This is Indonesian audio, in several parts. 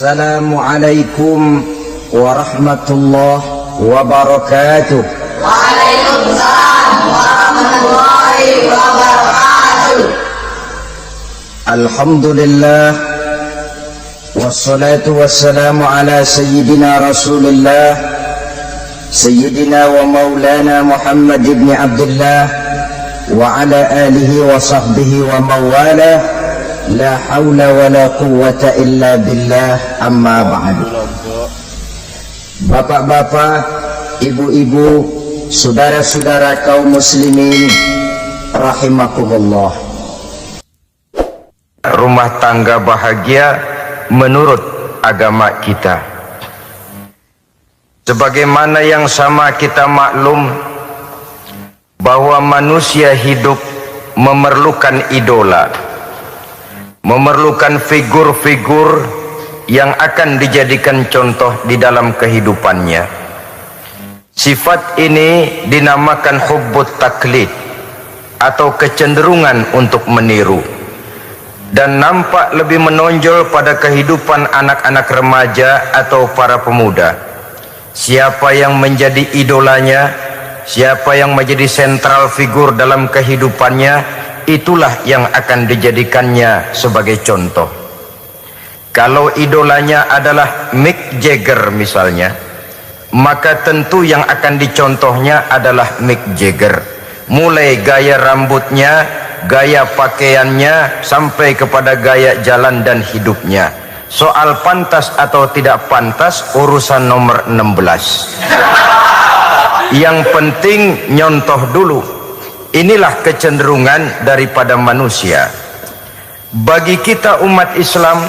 Assalamualaikum warahmatullahi wabarakatuh. Waalaikumsalam warahmatullahi wabarakatuh. Alhamdulillah wassalatu wassalamu ala sayyidina Rasulillah sayyidina wa maulana Muhammad ibn Abdullah wa ala alihi wa sahbihi wa mawalah. La haula wa la quwwata illa billah, amma ba'du. Bapak-bapak, ibu-ibu, saudara-saudara kaum muslimin rahimakumullah. Rumah tangga bahagia menurut agama kita. Sebagaimana yang sama kita maklum bahwa manusia hidup memerlukan idola, memerlukan figur-figur yang akan dijadikan contoh di dalam kehidupannya. Sifat ini dinamakan hubbut taklid atau kecenderungan untuk meniru, dan nampak lebih menonjol pada kehidupan anak-anak remaja atau para pemuda. Siapa yang menjadi idolanya, siapa yang menjadi sentral figur dalam kehidupannya, itulah yang akan dijadikannya sebagai contoh. Kalau idolanya adalah Mick Jagger misalnya, maka tentu yang akan dicontohnya adalah Mick Jagger. Mulai gaya rambutnya, gaya pakaiannya, sampai kepada gaya jalan dan hidupnya. Soal pantas atau tidak pantas urusan nomor 16. Yang penting nyontoh dulu. Inilah kecenderungan daripada manusia. Bagi kita umat Islam,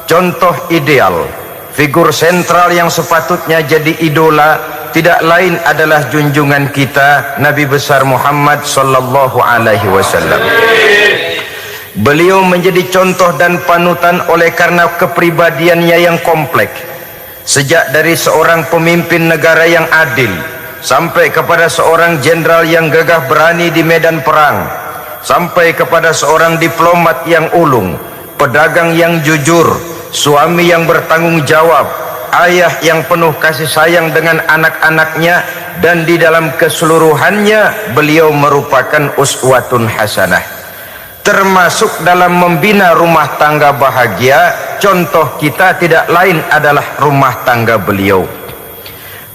contoh ideal, figur sentral yang sepatutnya jadi idola tidak lain adalah junjungan kita Nabi besar Muhammad sallallahu alaihi wasallam. Beliau menjadi contoh dan panutan oleh karena kepribadiannya yang kompleks. Sejak dari seorang pemimpin negara yang adil sampai kepada seorang jenderal yang gagah berani di medan perang, sampai kepada seorang diplomat yang ulung, pedagang yang jujur, suami yang bertanggung jawab, ayah yang penuh kasih sayang dengan anak-anaknya, dan di dalam keseluruhannya beliau merupakan uswatun hasanah. Termasuk dalam membina rumah tangga bahagia, contoh kita tidak lain adalah rumah tangga beliau.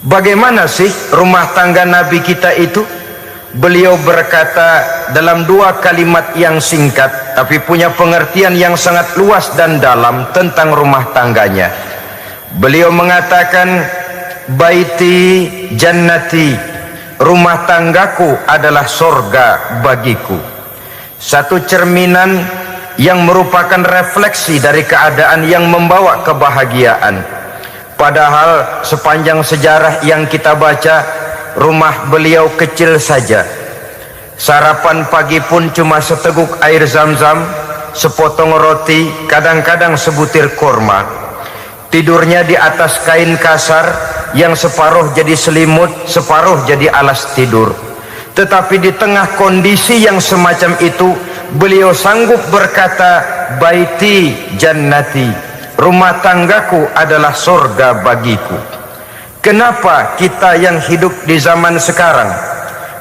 Bagaimana sih rumah tangga Nabi kita itu? Beliau berkata dalam dua kalimat yang singkat tapi punya pengertian yang sangat luas dan dalam tentang rumah tangganya. Beliau mengatakan, baiti jannati, rumah tanggaku adalah surga bagiku. Satu cerminan yang merupakan refleksi dari keadaan yang membawa kebahagiaan. Padahal sepanjang sejarah yang kita baca, rumah beliau kecil saja. Sarapan pagi pun cuma seteguk air zam-zam, sepotong roti, kadang-kadang sebutir kurma. Tidurnya di atas kain kasar yang separuh jadi selimut, separuh jadi alas tidur. Tetapi di tengah kondisi yang semacam itu, beliau sanggup berkata, baiti jannati, rumah tanggaku adalah surga bagiku. Kenapa kita yang hidup di zaman sekarang,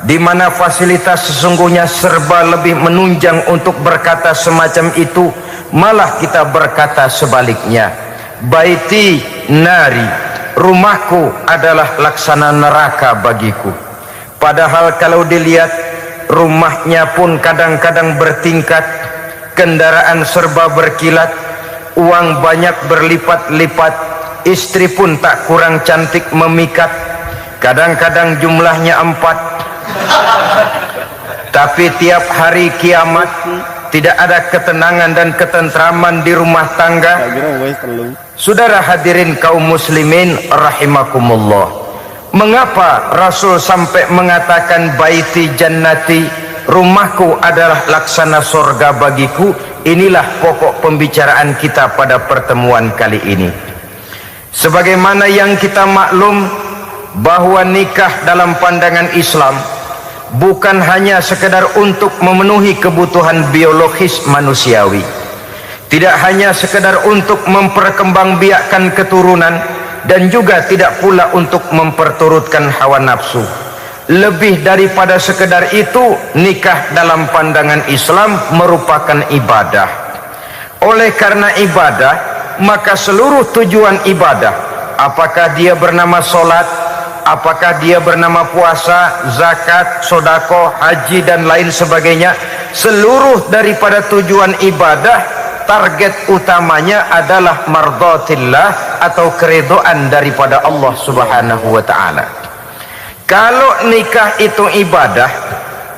di mana fasilitas sesungguhnya serba lebih menunjang untuk berkata semacam itu, malah kita berkata sebaliknya, baiti nari, rumahku adalah laksana neraka bagiku. Padahal kalau dilihat, rumahnya pun kadang-kadang bertingkat, kendaraan serba berkilat, uang banyak berlipat-lipat, istri pun tak kurang cantik memikat, kadang-kadang jumlahnya 4. Tapi tiap hari kiamat tidak ada ketenangan dan ketentraman di rumah tangga. Saudara hadirin kaum muslimin rahimakumullah, mengapa Rasul sampai mengatakan baiti jannati, rumahku adalah laksana surga bagiku? Inilah pokok pembicaraan kita pada pertemuan kali ini. Sebagaimana yang kita maklum bahwa nikah dalam pandangan Islam bukan hanya sekedar untuk memenuhi kebutuhan biologis manusiawi, tidak hanya sekedar untuk memperkembangbiakkan keturunan, dan juga tidak pula untuk memperturutkan hawa nafsu. Lebih daripada sekedar itu, nikah dalam pandangan Islam merupakan ibadah. Oleh karena ibadah, maka seluruh tujuan ibadah, apakah dia bernama solat, apakah dia bernama puasa, zakat, sodako, haji dan lain sebagainya, seluruh daripada tujuan ibadah, target utamanya adalah mardhatillah atau keridhaan daripada Allah Subhanahu wa ta'ala. Kalau nikah itu ibadah,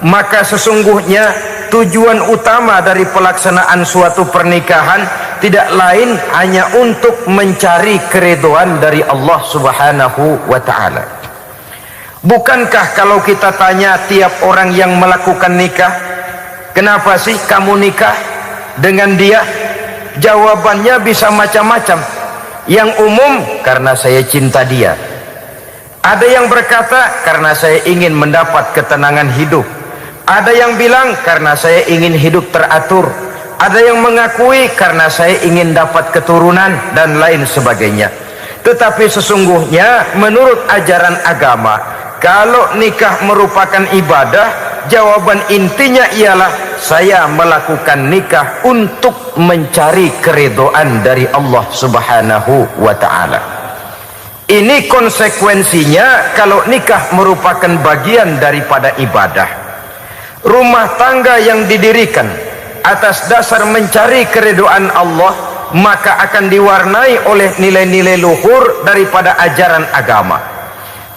maka sesungguhnya tujuan utama dari pelaksanaan suatu pernikahan tidak lain hanya untuk mencari keridhaan dari Allah Subhanahu wa ta'ala. Bukankah kalau kita tanya tiap orang yang melakukan nikah, kenapa sih kamu nikah dengan dia? Jawabannya bisa macam-macam. Yang umum, karena saya cinta dia. Ada yang berkata, karena saya ingin mendapat ketenangan hidup. Ada yang bilang, karena saya ingin hidup teratur. Ada yang mengakui, karena saya ingin dapat keturunan dan lain sebagainya. Tetapi sesungguhnya menurut ajaran agama, kalau nikah merupakan ibadah, jawaban intinya ialah saya melakukan nikah untuk mencari keridhaan dari Allah Subhanahu wa ta'ala. Ini konsekuensinya kalau nikah merupakan bagian daripada ibadah. Rumah tangga yang didirikan atas dasar mencari keridhaan Allah, maka akan diwarnai oleh nilai-nilai luhur daripada ajaran agama.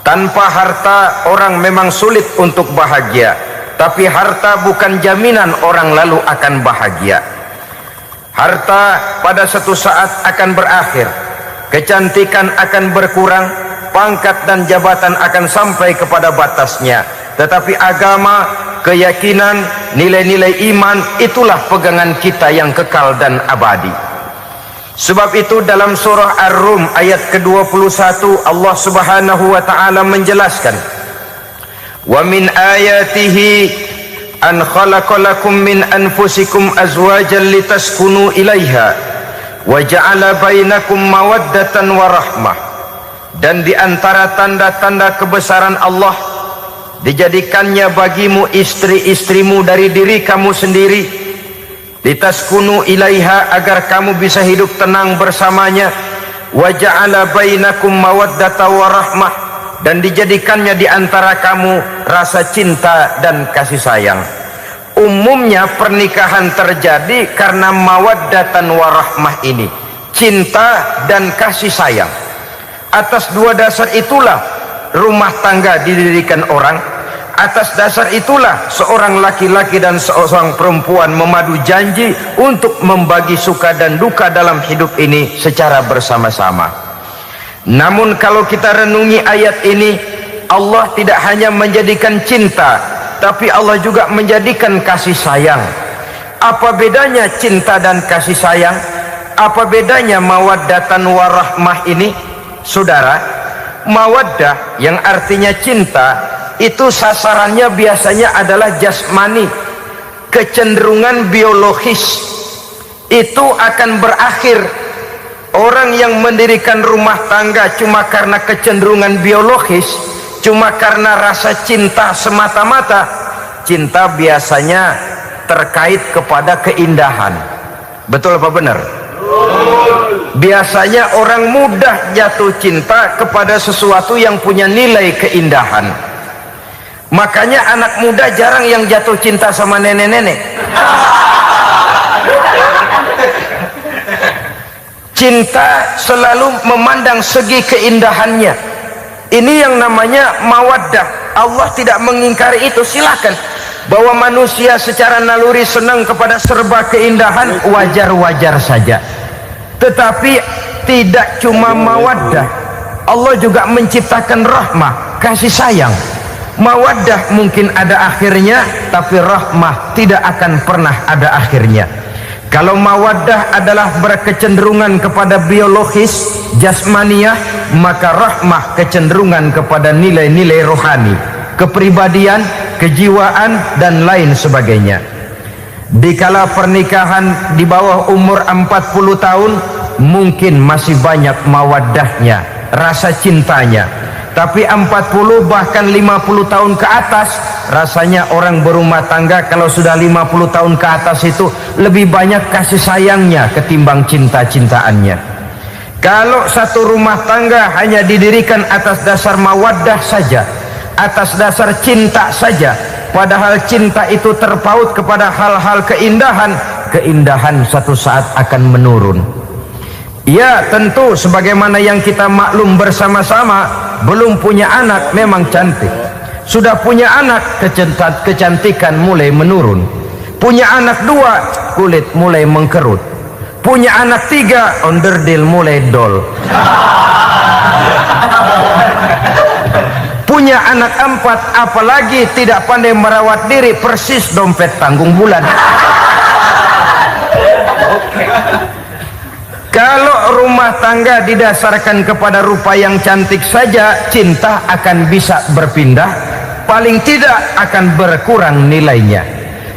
Tanpa harta orang memang sulit untuk bahagia, tapi harta bukan jaminan orang lalu akan bahagia. Harta pada suatu saat akan berakhir, kecantikan akan berkurang, pangkat dan jabatan akan sampai kepada batasnya. Tetapi agama, keyakinan, nilai-nilai iman, itulah pegangan kita yang kekal dan abadi. Sebab itu dalam surah Ar-Rum ayat ke-21 Allah Subhanahu wa ta'ala menjelaskan, wa min ayatihi an khalaqalakum min anfusikum azwajan litaskunu ilaiha wa ja'ala bainakum mawaddatan wa rahmah. Dan di antara tanda-tanda kebesaran Allah, dijadikannya bagimu istri-istrimu dari diri kamu sendiri, litaskunu ilaiha, agar kamu bisa hidup tenang bersamanya, wa ja'ala bainakum mawaddatan wa rahmah, dan dijadikannya di antara kamu rasa cinta dan kasih sayang. Umumnya pernikahan terjadi karena mawaddatan warahmah ini, cinta dan kasih sayang. Atas dua dasar itulah rumah tangga didirikan orang. Atas dasar itulah seorang laki-laki dan seorang perempuan memadu janji untuk membagi suka dan duka dalam hidup ini secara bersama-sama. Namun kalau kita renungi ayat ini, Allah tidak hanya menjadikan cinta, tapi Allah juga menjadikan kasih sayang. Apa bedanya cinta dan kasih sayang? Apa bedanya mawaddatan warahmah ini? Saudara, mawaddah yang artinya cinta, itu sasarannya biasanya adalah jasmani, kecenderungan biologis. Itu akan berakhir. Orang yang mendirikan rumah tangga cuma karena kecenderungan biologis, cuma karena rasa cinta semata-mata, cinta biasanya terkait kepada keindahan. Betul apa benar? Biasanya orang mudah jatuh cinta kepada sesuatu yang punya nilai keindahan. Makanya anak muda jarang yang jatuh cinta sama nenek-nenek. Cinta selalu memandang segi keindahannya. Ini yang namanya mawaddah. Allah tidak mengingkari itu, silakan. Bahwa manusia secara naluri senang kepada serba keindahan, wajar-wajar saja. Tetapi tidak cuma mawaddah, Allah juga menciptakan rahmah, kasih sayang. Mawaddah mungkin ada akhirnya, tapi rahmah tidak akan pernah ada akhirnya. Kalau mawaddah adalah berkecenderungan kepada biologis, jasmaniah, maka rahmah kecenderungan kepada nilai-nilai rohani, kepribadian, kejiwaan dan lain sebagainya. Dikala pernikahan di bawah umur 40 tahun mungkin masih banyak mawaddahnya, rasa cintanya. Tapi 40 bahkan 50 tahun ke atas, rasanya orang berumah tangga kalau sudah 50 tahun ke atas itu lebih banyak kasih sayangnya ketimbang cinta-cintaannya. Kalau satu rumah tangga hanya didirikan atas dasar mawaddah saja, atas dasar cinta saja, padahal cinta itu terpaut kepada hal-hal keindahan, keindahan satu saat akan menurun. Ya tentu sebagaimana yang kita maklum bersama-sama, belum punya anak memang cantik, sudah punya anak kecantikan mulai menurun, punya anak 2 kulit mulai mengkerut, punya anak 3 onderdil mulai dol, punya anak 4 apalagi tidak pandai merawat diri, persis dompet tanggung bulan. Kalau rumah tangga didasarkan kepada rupa yang cantik saja, cinta akan bisa berpindah, paling tidak akan berkurang nilainya.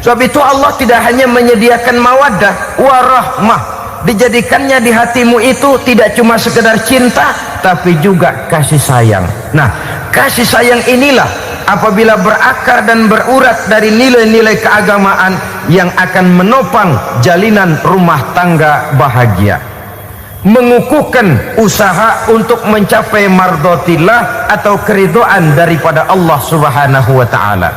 Sebab itu Allah tidak hanya menyediakan mawaddah warahmah, dijadikannya di hatimu itu tidak cuma sekedar cinta, tapi juga kasih sayang. Nah, kasih sayang inilah apabila berakar dan berurat dari nilai-nilai keagamaan yang akan menopang jalinan rumah tangga bahagia, mengukuhkan usaha untuk mencapai mardhatillah atau keridhaan daripada Allah Subhanahu wa taala.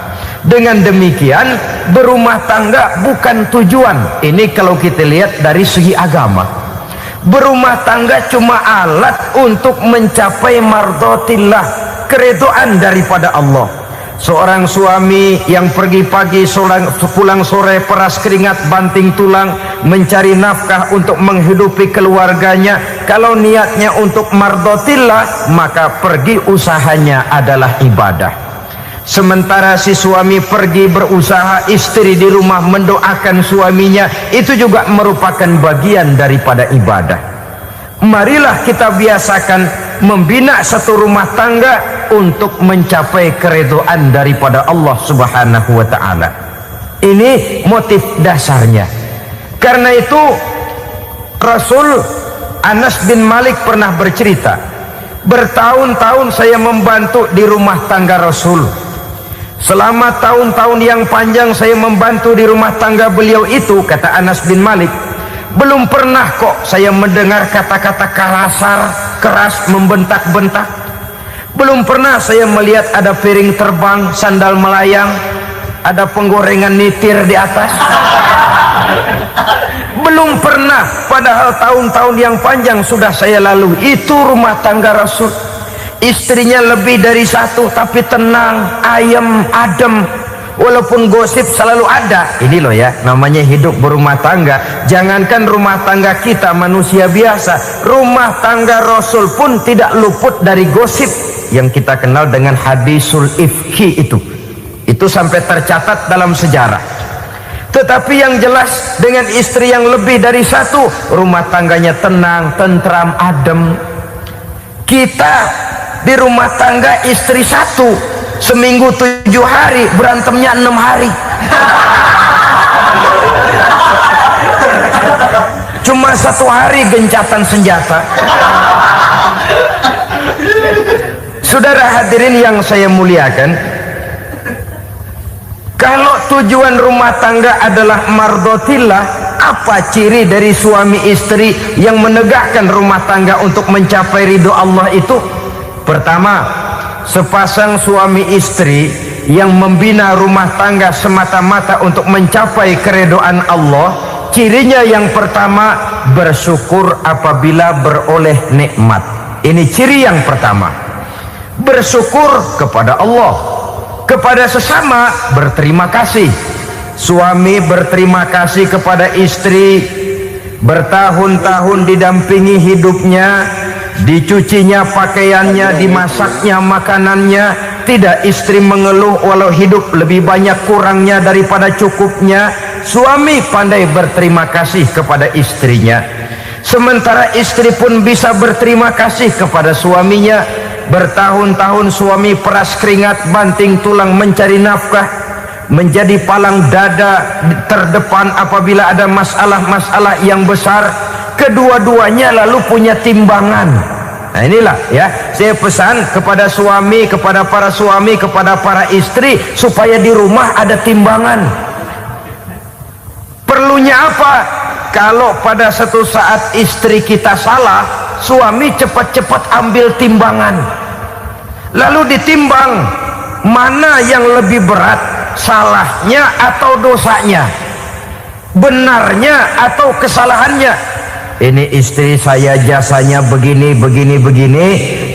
Dengan demikian, berumah tangga bukan tujuan. Ini kalau kita lihat dari segi agama. Berumah tangga cuma alat untuk mencapai mardhatillah, keridhaan daripada Allah. Seorang suami yang pergi pagi pulang sore peras keringat banting tulang mencari nafkah untuk menghidupi keluarganya, kalau niatnya untuk mardhatillah maka pergi usahanya adalah ibadah. Sementara si suami pergi berusaha, istri di rumah mendoakan suaminya, itu juga merupakan bagian daripada ibadah. Marilah kita biasakan membina satu rumah tangga untuk mencapai keridhaan daripada Allah Subhanahu wa taala. Ini motif dasarnya. Karena itu Rasul Anas bin Malik pernah bercerita, bertahun-tahun saya membantu di rumah tangga Rasul. Selama tahun-tahun yang panjang saya membantu di rumah tangga beliau itu, kata Anas bin Malik, belum pernah kok saya mendengar kata-kata kasar, keras, membentak-bentak. Belum pernah saya melihat ada piring terbang, sandal melayang, ada penggorengan nitir di atas. Belum pernah, padahal tahun-tahun yang panjang sudah saya lalui. Itu rumah tangga Rasul. Istrinya lebih dari 1 tapi tenang, ayem, adem. Walaupun gosip selalu ada. Ini loh ya, namanya hidup berumah tangga. Jangankan rumah tangga kita manusia biasa, rumah tangga Rasul pun tidak luput dari gosip yang kita kenal dengan hadisul ifki itu. Itu sampai tercatat dalam sejarah. Tetapi yang jelas dengan istri yang lebih dari 1, rumah tangganya tenang, tentram, adem. Kita di rumah tangga istri 1, seminggu 7 hari, berantemnya 6 hari. Cuma 1 hari gencatan senjata. Saudara hadirin yang saya muliakan, kalau tujuan rumah tangga adalah mardhatillah, apa ciri dari suami istri yang menegakkan rumah tangga untuk mencapai ridho Allah itu? Pertama, sepasang suami istri yang membina rumah tangga semata-mata untuk mencapai keridhaan Allah, cirinya yang pertama, bersyukur apabila beroleh nikmat. Ini ciri yang pertama. Bersyukur kepada Allah, kepada sesama berterima kasih. Suami berterima kasih kepada istri, bertahun-tahun didampingi hidupnya, dicucinya pakaiannya, dimasaknya makanannya, tidak istri mengeluh walau hidup lebih banyak kurangnya daripada cukupnya. Suami pandai berterima kasih kepada istrinya, sementara istri pun bisa berterima kasih kepada suaminya. Bertahun-tahun suami peras keringat banting tulang mencari nafkah, menjadi palang dada terdepan apabila ada masalah-masalah yang besar. Kedua-duanya lalu punya timbangan. Nah inilah ya, saya pesan kepada suami, kepada para suami, kepada para istri, supaya di rumah ada timbangan. Perlunya apa? Kalau pada satu saat istri kita salah, suami cepat-cepat ambil timbangan, lalu ditimbang mana yang lebih berat, salahnya atau dosanya, benarnya atau kesalahannya. Ini istri saya jasanya begini,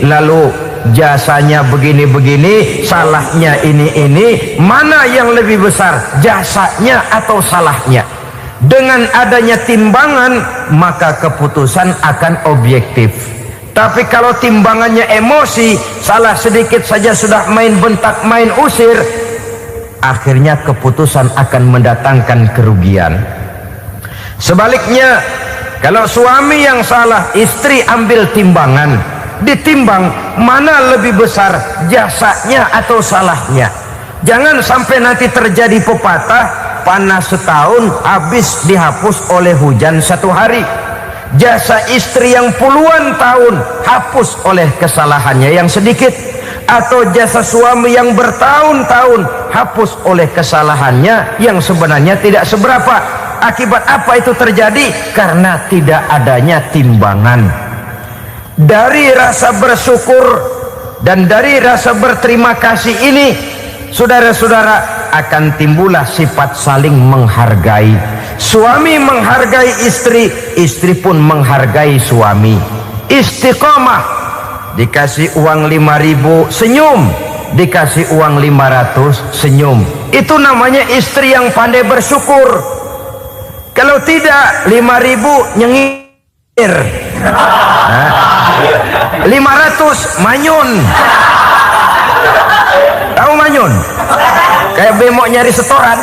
lalu jasanya begini, salahnya ini, mana yang lebih besar, jasanya atau salahnya? Dengan adanya timbangan, maka keputusan akan objektif. Tapi kalau timbangannya emosi, salah sedikit saja sudah main bentak, main usir, akhirnya keputusan akan mendatangkan kerugian. Sebaliknya, kalau suami yang salah, istri ambil timbangan, ditimbang mana lebih besar, jasanya atau salahnya. Jangan sampai nanti terjadi pepatah, panas setahun habis dihapus oleh hujan satu hari. Jasa istri yang puluhan tahun hapus oleh kesalahannya yang sedikit, atau jasa suami yang bertahun-tahun hapus oleh kesalahannya yang sebenarnya tidak seberapa. Akibat apa itu terjadi? Karena tidak adanya timbangan. Dari rasa bersyukur dan dari rasa berterima kasih ini, saudara-saudara, akan timbullah sifat saling menghargai. Suami menghargai istri, istri pun menghargai suami. Istiqomah, dikasih uang 5.000 senyum, dikasih uang 500 senyum. Itu namanya istri yang pandai bersyukur. Kalau tidak, 5.000 nyengir, 500 manyun. Tahu manyun? Kayak bemok nyari setoran,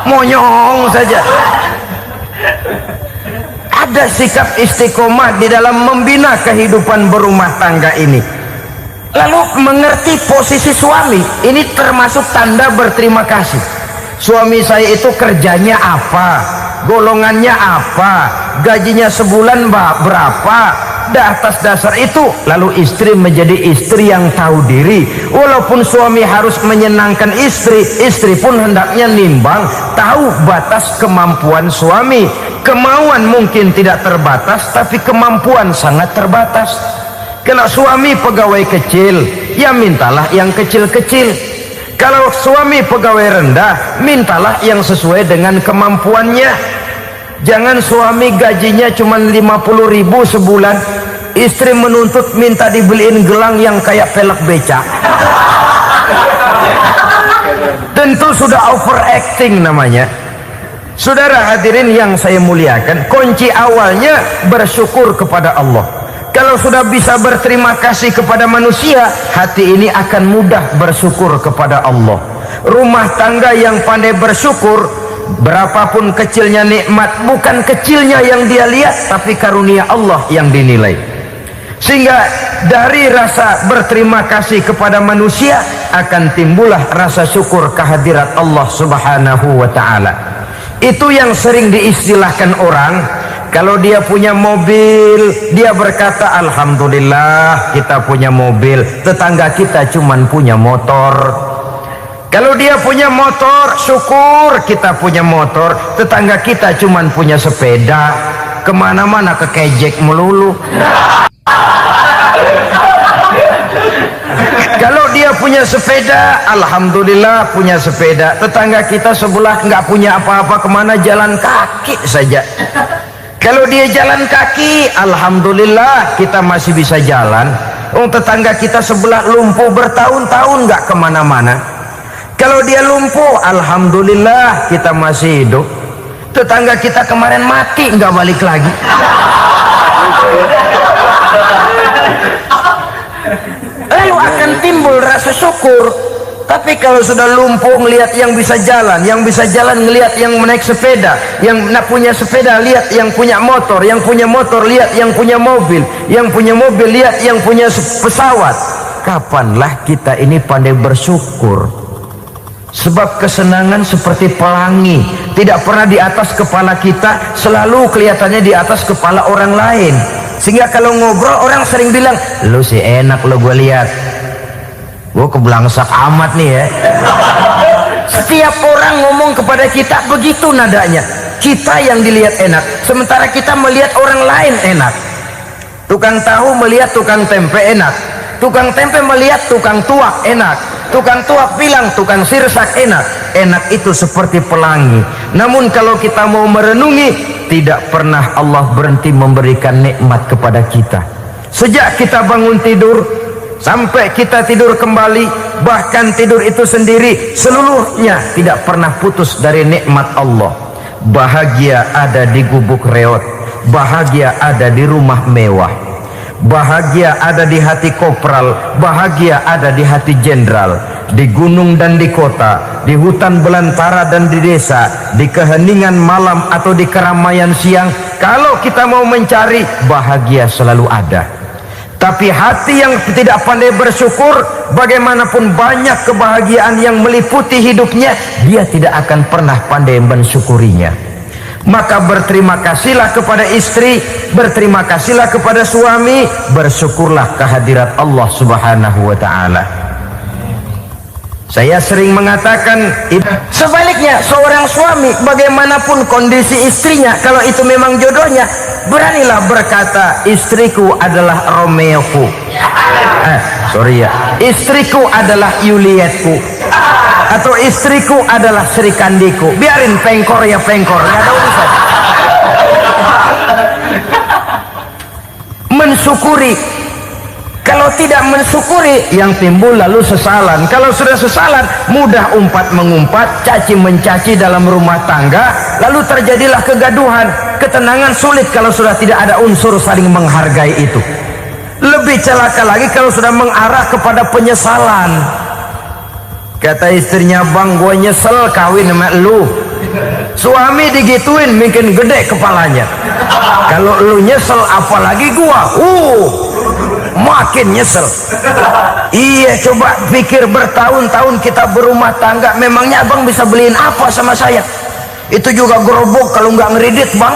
monyong saja. Ada sikap istiqomah di dalam membina kehidupan berumah tangga ini. Lalu mengerti posisi suami, ini termasuk tanda berterima kasih. Suami saya itu kerjanya apa, golongannya apa, gajinya sebulan berapa. Atas dasar itu, lalu istri menjadi istri yang tahu diri. Walaupun suami harus menyenangkan istri, istri pun hendaknya nimbang, tahu batas kemampuan suami. Kemauan mungkin tidak terbatas, tapi kemampuan sangat terbatas. Kalau suami pegawai kecil, ya mintalah yang kecil-kecil. Kalau suami pegawai rendah, mintalah yang sesuai dengan kemampuannya. Jangan suami gajinya cuma 50.000 sebulan, istri menuntut minta dibeliin gelang yang kayak pelek becak. Tentu sudah overacting namanya. Saudara hadirin yang saya muliakan, kunci awalnya bersyukur kepada Allah. Kalau sudah bisa berterima kasih kepada manusia, hati ini akan mudah bersyukur kepada Allah. Rumah tangga yang pandai bersyukur, berapapun kecilnya nikmat, bukan kecilnya yang dia lihat, tapi karunia Allah yang dinilai. Sehingga dari rasa berterima kasih kepada manusia akan timbullah rasa syukur kehadirat Allah Subhanahu wa ta'ala. Itu yang sering diistilahkan orang, kalau dia punya mobil, dia berkata alhamdulillah kita punya mobil, tetangga kita cuman punya motor. Kalau dia punya motor, syukur kita punya motor, tetangga kita cuman punya sepeda, kemana-mana kekejek melulu. Kalau dia punya sepeda, alhamdulillah punya sepeda, tetangga kita sebelah nggak punya apa-apa, kemana jalan kaki saja. Kalau dia jalan kaki, alhamdulillah kita masih bisa jalan. Tetangga kita sebelah lumpuh bertahun-tahun nggak kemana-mana. Kalau dia lumpuh, alhamdulillah kita masih hidup. Tetangga kita kemarin mati nggak balik lagi. Lalu akan timbul rasa syukur. Tapi kalau sudah lumpuh ngelihat yang bisa jalan ngelihat yang naik sepeda, yang punya sepeda lihat yang punya motor lihat yang punya mobil lihat yang punya pesawat. Kapanlah kita ini pandai bersyukur? Sebab kesenangan seperti pelangi, tidak pernah di atas kepala kita, selalu kelihatannya di atas kepala orang lain. Sehingga kalau ngobrol orang sering bilang, lu sih enak lo gue lihat, gue keblangsak amat nih ya. Setiap orang ngomong kepada kita begitu nadanya. Kita yang dilihat enak, sementara kita melihat orang lain enak. Tukang tahu melihat tukang tempe enak, tukang tempe melihat tukang tuak enak, tukang tuak bilang tukang sirsak enak. Enak itu seperti pelangi. Namun kalau kita mau merenungi, tidak pernah Allah berhenti memberikan nikmat kepada kita. Sejak kita bangun tidur sampai kita tidur kembali, bahkan tidur itu sendiri, seluruhnya tidak pernah putus dari nikmat Allah. Bahagia ada di gubuk reot, bahagia ada di rumah mewah, bahagia ada di hati kopral, bahagia ada di hati jenderal, di gunung dan di kota, di hutan belantara dan di desa, di keheningan malam atau di keramaian siang. Kalau kita mau mencari, bahagia selalu ada. Tapi hati yang tidak pandai bersyukur, bagaimanapun banyak kebahagiaan yang meliputi hidupnya, dia tidak akan pernah pandai mensyukurinya. Maka berterima kasihlah kepada istri, berterima kasihlah kepada suami, bersyukurlah kehadirat Allah Subhanahu wa ta'ala. Saya sering mengatakan, sebaliknya seorang suami bagaimanapun kondisi istrinya, kalau itu memang jodohnya, beranilah berkata, istriku adalah Romeoku, istriku adalah Julietku, atau istriku adalah Sri Kandiku. Biarin pengkor ya pengkor, nggak ada urusan. Mensyukuri. Kalau tidak mensyukuri, yang timbul lalu sesalan. Kalau sudah sesalan, mudah umpat mengumpat, caci mencaci dalam rumah tangga, lalu terjadilah kegaduhan. Ketenangan sulit kalau sudah tidak ada unsur saling menghargai itu. Lebih celaka lagi kalau sudah mengarah kepada penyesalan. Kata istrinya, bang gue nyesel kawin sama lu. Suami digituin bikin gede kepalanya. Kalau lu nyesel apalagi gua, makin nyesel. Iya, coba pikir bertahun-tahun kita berumah tangga, memangnya abang bisa beliin apa sama saya? Itu juga gerobok kalau nggak ngeridit bang.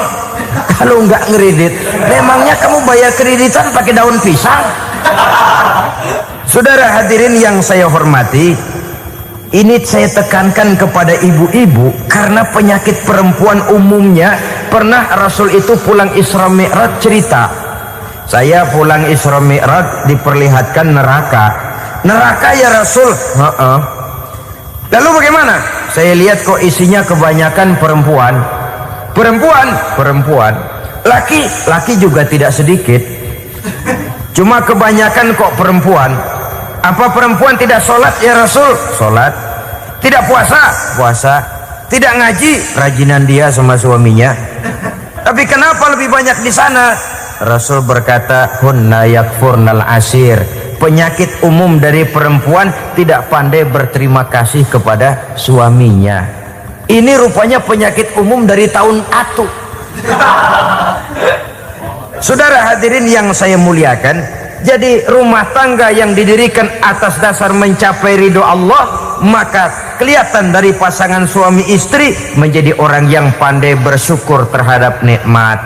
Kalau nggak ngeridit, memangnya kamu bayar kreditan pakai daun pisang? Saudara hadirin yang saya hormati, ini saya tekankan kepada ibu-ibu karena penyakit perempuan umumnya. Pernah Rasul itu pulang Isra Mi'raj cerita, saya pulang Isra Mi'raj diperlihatkan neraka. Neraka ya Rasul? Lalu bagaimana? Saya lihat kok isinya kebanyakan perempuan. Perempuan. Laki juga tidak sedikit. Cuma kebanyakan kok perempuan. Apa perempuan tidak sholat ya Rasul? Sholat. Tidak puasa? Puasa. Tidak ngaji? Rajinan dia sama suaminya. Tapi kenapa lebih banyak di sana? Rasul berkata, hunna yakfurnal asir. Penyakit umum dari perempuan tidak pandai berterima kasih kepada suaminya. Ini rupanya penyakit umum dari tahun atu. Saudara hadirin yang saya muliakan, jadi rumah tangga yang didirikan atas dasar mencapai ridho Allah, maka kelihatan dari pasangan suami istri menjadi orang yang pandai bersyukur terhadap nikmat.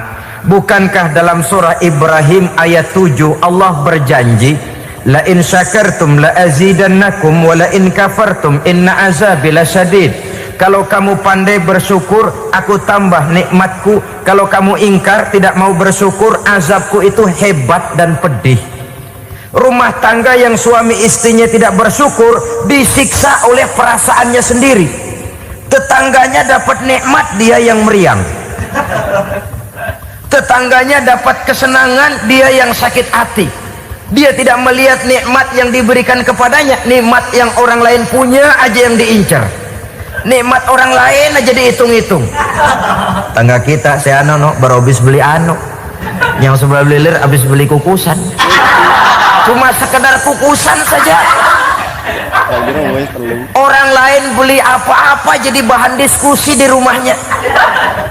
Bukankah dalam surah Ibrahim ayat 7 Allah berjanji, la in syakartum la azidannakum wa la in kafartum inna azabi lasyadid. Kalau kamu pandai bersyukur, aku tambah nikmatku. Kalau kamu ingkar, tidak mau bersyukur, azabku itu hebat dan pedih. Rumah tangga yang suami istrinya tidak bersyukur disiksa oleh perasaannya sendiri. Tetangganya dapat nikmat, dia yang meriang. Tetangganya dapat kesenangan, dia yang sakit hati. Dia tidak melihat nikmat yang diberikan kepadanya, nikmat yang orang lain punya aja yang diincar. Nikmat orang lain aja dihitung-hitung. Tangga kita saya baru habis beli yang sebelah belilir habis beli kukusan. Cuma sekedar kukusan saja. Orang lain beli apa-apa jadi bahan diskusi di rumahnya.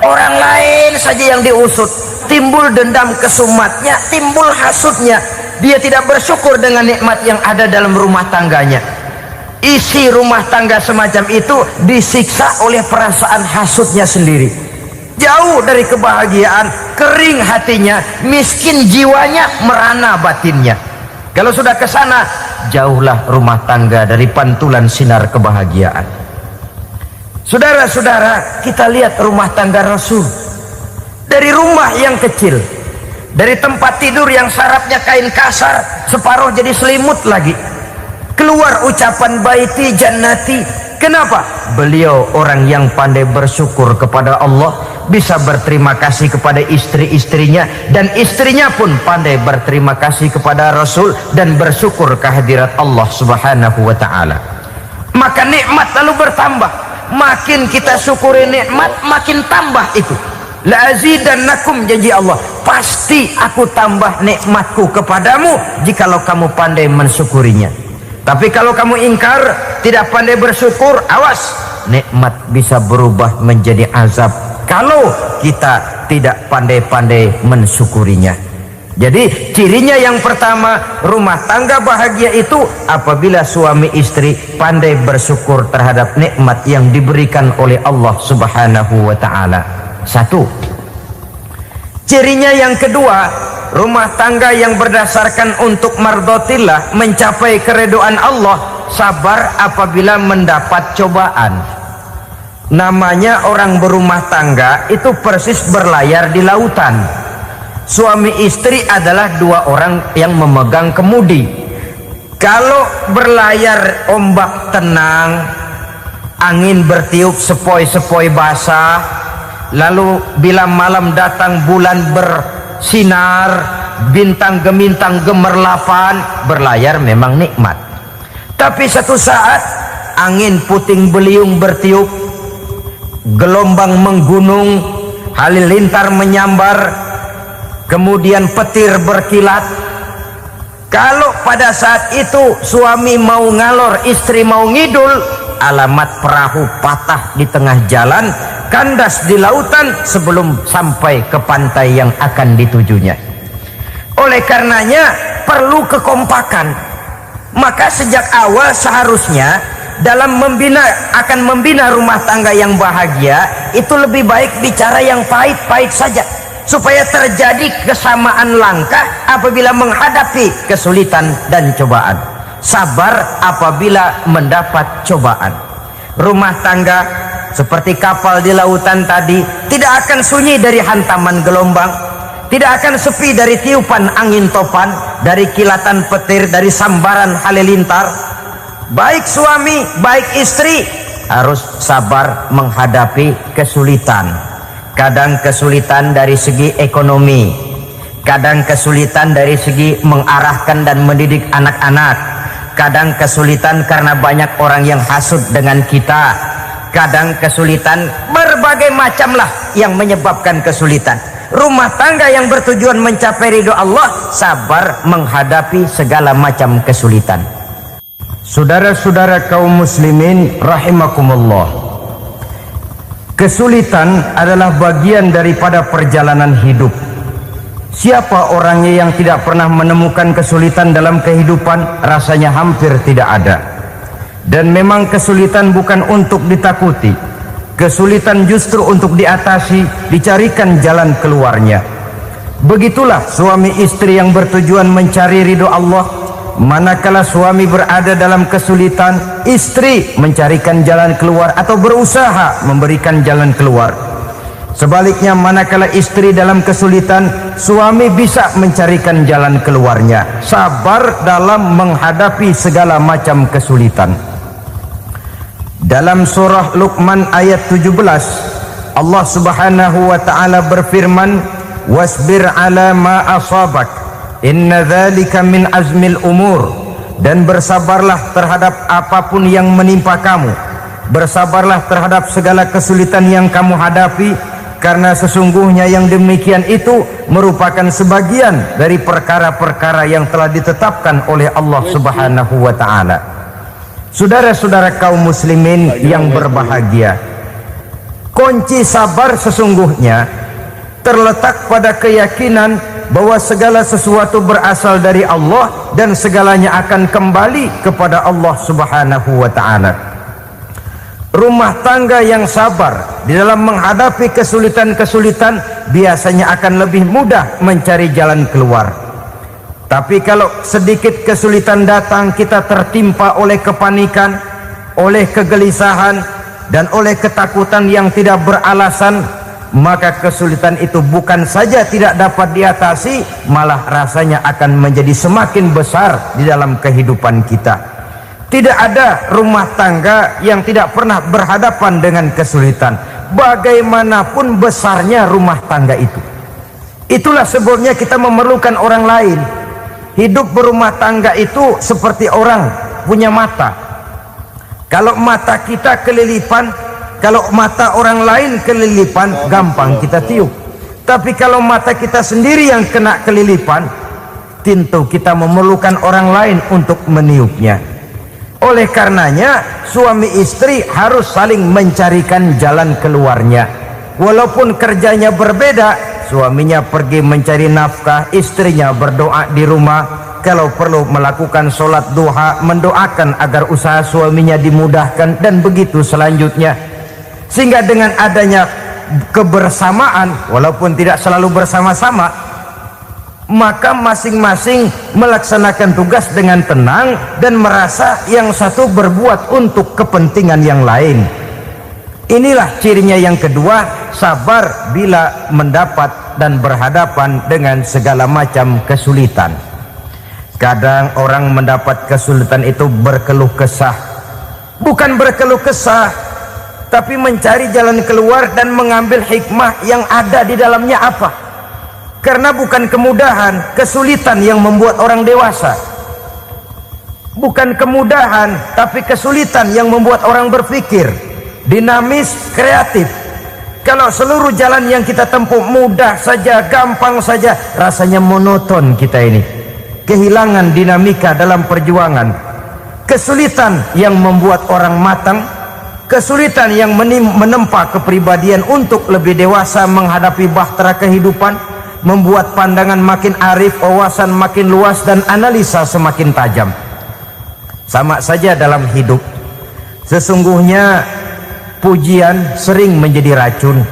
Orang lain saja yang diusut. Timbul dendam kesumatnya, timbul hasutnya. Dia tidak bersyukur dengan nikmat yang ada dalam rumah tangganya. isi rumah tangga semacam itu disiksa oleh perasaan hasutnya sendiri. Jauh dari kebahagiaan, kering hatinya, miskin jiwanya, merana batinnya. Kalau sudah ke sana, jauhlah rumah tangga dari pantulan sinar kebahagiaan. Saudara-saudara, kita lihat rumah tangga Rasul. Dari rumah yang kecil, dari tempat tidur yang sarapnya kain kasar, separuh jadi selimut lagi, keluar ucapan baiti jannati. Kenapa? Beliau orang yang pandai bersyukur kepada Allah, bisa berterima kasih kepada istri-istrinya, dan istrinya pun pandai berterima kasih kepada Rasul dan bersyukur kehadirat Allah Subhanahu wa ta'ala. Maka nikmat lalu bertambah. Makin kita syukuri nikmat, makin tambah itu. La azidannakum, janji Allah, pasti aku tambah nikmatku kepadamu jikalau kamu pandai mensyukurinya. Tapi kalau kamu ingkar, tidak pandai bersyukur, awas, nikmat bisa berubah menjadi azab kalau kita tidak pandai-pandai mensyukurinya. Jadi cirinya yang pertama, rumah tangga bahagia itu apabila suami istri pandai bersyukur terhadap nikmat yang diberikan oleh Allah Subhanahu wa ta'ala. Satu. Cirinya yang kedua, rumah tangga yang berdasarkan untuk mardotillah, mencapai keredoan Allah, sabar apabila mendapat cobaan. Namanya orang berumah tangga itu persis berlayar di lautan. Suami istri adalah dua orang yang memegang kemudi. Kalau berlayar ombak tenang, angin bertiup sepoi-sepoi basah, lalu bila malam datang bulan bersinar, bintang gemintang gemerlapan, berlayar memang nikmat. Tapi satu saat angin puting beliung bertiup, gelombang menggunung, halilintar menyambar, kemudian petir berkilat. Kalau pada saat itu suami mau ngalor, istri mau ngidul, alamat perahu patah di tengah jalan, kandas di lautan sebelum sampai ke pantai yang akan ditujunya. Oleh karenanya perlu kekompakan. Maka sejak awal seharusnya dalam akan membina rumah tangga yang bahagia itu lebih baik bicara yang pahit-pahit saja, supaya terjadi kesamaan langkah apabila menghadapi kesulitan dan cobaan. Sabar apabila mendapat cobaan. Rumah tangga seperti kapal di lautan tadi tidak akan sunyi dari hantaman gelombang, tidak akan sepi dari tiupan angin topan, dari kilatan petir, dari sambaran halilintar. Baik suami, baik istri harus sabar menghadapi kesulitan. Kadang kesulitan dari segi ekonomi, kadang kesulitan dari segi mengarahkan dan mendidik anak-anak, kadang kesulitan karena banyak orang yang hasut dengan kita, kadang kesulitan berbagai macam lah yang menyebabkan kesulitan. Rumah tangga yang bertujuan mencapai ridho Allah sabar menghadapi segala macam kesulitan. Saudara-saudara kaum muslimin rahimakumullah, kesulitan adalah bagian daripada perjalanan hidup. Siapa orangnya yang tidak pernah menemukan kesulitan dalam kehidupan? Rasanya hampir tidak ada. Dan memang kesulitan bukan untuk ditakuti, kesulitan justru untuk diatasi, dicarikan jalan keluarnya. Begitulah suami istri yang bertujuan mencari ridho Allah. Manakala suami berada dalam kesulitan, istri mencarikan jalan keluar atau berusaha memberikan jalan keluar. Sebaliknya, manakala istri dalam kesulitan, suami bisa mencarikan jalan keluarnya. Sabar dalam menghadapi segala macam kesulitan. Dalam surah Luqman ayat 17, Allah Subhanahu wa ta'ala berfirman, "Wasbir ala ma asabak, inna dzalika min azmil umur." Dan bersabarlah terhadap apapun yang menimpa kamu. Bersabarlah terhadap segala kesulitan yang kamu hadapi, karena sesungguhnya yang demikian itu merupakan sebagian dari perkara-perkara yang telah ditetapkan oleh Allah Subhanahu wa ta'ala. Saudara-saudara kaum muslimin yang berbahagia, kunci sabar sesungguhnya terletak pada keyakinan bahwa segala sesuatu berasal dari Allah dan segalanya akan kembali kepada Allah Subhanahu wa ta'ala. Rumah tangga yang sabar di dalam menghadapi kesulitan-kesulitan biasanya akan lebih mudah mencari jalan keluar. Tapi kalau sedikit kesulitan datang, kita tertimpa oleh kepanikan, oleh kegelisahan, dan oleh ketakutan yang tidak beralasan, maka kesulitan itu bukan saja tidak dapat diatasi, malah rasanya akan menjadi semakin besar di dalam kehidupan kita. Tidak ada rumah tangga yang tidak pernah berhadapan dengan kesulitan, bagaimanapun besarnya rumah tangga itu. Itulah sebabnya kita memerlukan orang lain. Hidup berumah tangga itu seperti orang punya mata. Kalau mata kita kelilipan, kalau mata orang lain kelilipan, gampang kita tiup. Tapi kalau mata kita sendiri yang kena kelilipan, tentu kita memerlukan orang lain untuk meniupnya. Oleh karenanya, suami istri harus saling mencarikan jalan keluarnya. Walaupun kerjanya berbeda, suaminya pergi mencari nafkah, istrinya berdoa di rumah. Kalau perlu melakukan sholat duha, mendoakan agar usaha suaminya dimudahkan, dan begitu selanjutnya. Sehingga dengan adanya kebersamaan, walaupun tidak selalu bersama-sama, maka masing-masing melaksanakan tugas dengan tenang dan merasa yang satu berbuat untuk kepentingan yang lain. Inilah cirinya yang kedua, sabar bila mendapat dan berhadapan dengan segala macam kesulitan. Kadang orang mendapat kesulitan itu berkeluh kesah. Bukan berkeluh kesah, tapi mencari jalan keluar dan mengambil hikmah yang ada di dalamnya apa. Karena bukan kemudahan, kesulitan yang membuat orang dewasa. Bukan kemudahan, tapi kesulitan yang membuat orang berpikir dinamis, kreatif. Kalau seluruh jalan yang kita tempuh mudah saja, gampang saja, rasanya monoton kita ini. Kehilangan dinamika dalam perjuangan. Kesulitan yang membuat orang matang, kesulitan yang menempa kepribadian untuk lebih dewasa menghadapi bahtera kehidupan, membuat pandangan makin arif, wawasan makin luas, dan analisa semakin tajam. Sama saja dalam hidup. Sesungguhnya pujian sering menjadi racun,